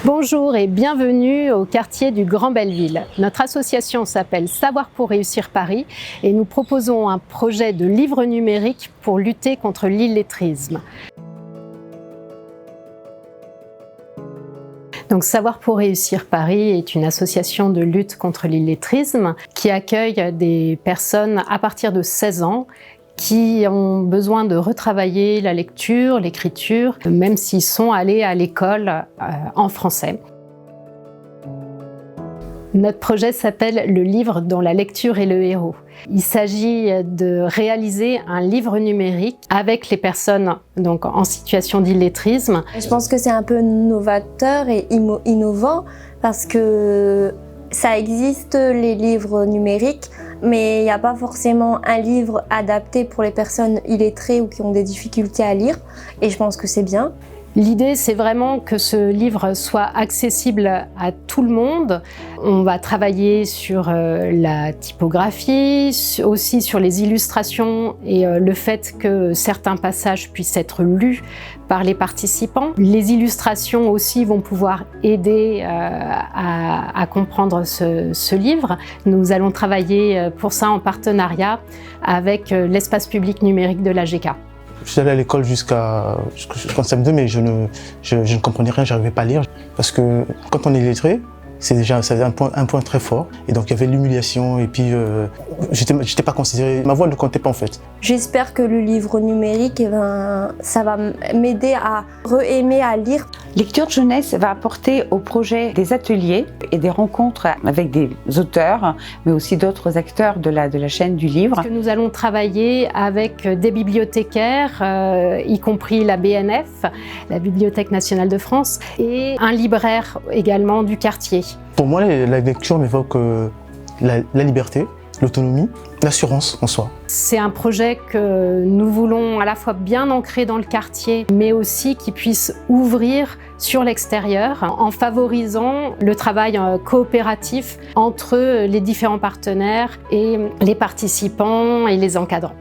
Bonjour et bienvenue au quartier du Grand Belleville. Notre association s'appelle Savoir pour réussir Paris et nous proposons un projet de livre numérique pour lutter contre l'illettrisme. Donc, Savoir pour réussir Paris est une association de lutte contre l'illettrisme qui accueille des personnes à partir de 16 ans qui ont besoin de retravailler la lecture, l'écriture, même s'ils sont allés à l'école en français. Notre projet s'appelle Le livre dont la lecture est le héros. Il s'agit de réaliser un livre numérique avec les personnes donc, en situation d'illettrisme. Je pense que c'est un peu novateur et innovant parce que ça existe les livres numériques, mais il n'y a pas forcément un livre adapté pour les personnes illettrées ou qui ont des difficultés à lire, et je pense que c'est bien. L'idée, c'est vraiment que ce livre soit accessible à tout le monde. On va travailler sur la typographie, aussi sur les illustrations et le fait que certains passages puissent être lus par les participants. Les illustrations aussi vont pouvoir aider à comprendre ce livre. Nous allons travailler pour ça en partenariat avec l'espace public numérique de l'AGK. Je suis allé à l'école jusqu'en CM2, mais je ne comprenais rien, je n'arrivais pas à lire. Parce que quand on est illettré, c'est déjà un point très fort. Et donc il y avait l'humiliation et puis j'étais pas considéré, ma voix ne comptait pas en fait. J'espère que le livre numérique, ça va m'aider à re-aimer à lire. Lecture de jeunesse va apporter au projet des ateliers et des rencontres avec des auteurs, mais aussi d'autres acteurs de la chaîne du livre. Nous allons travailler avec des bibliothécaires, y compris la BNF, la Bibliothèque nationale de France, et un libraire également du quartier. Pour moi, la lecture m'évoque la liberté, l'autonomie, l'assurance en soi. C'est un projet que nous voulons à la fois bien ancré dans le quartier, mais aussi qui puisse ouvrir sur l'extérieur en favorisant le travail coopératif entre les différents partenaires et les participants et les encadrants.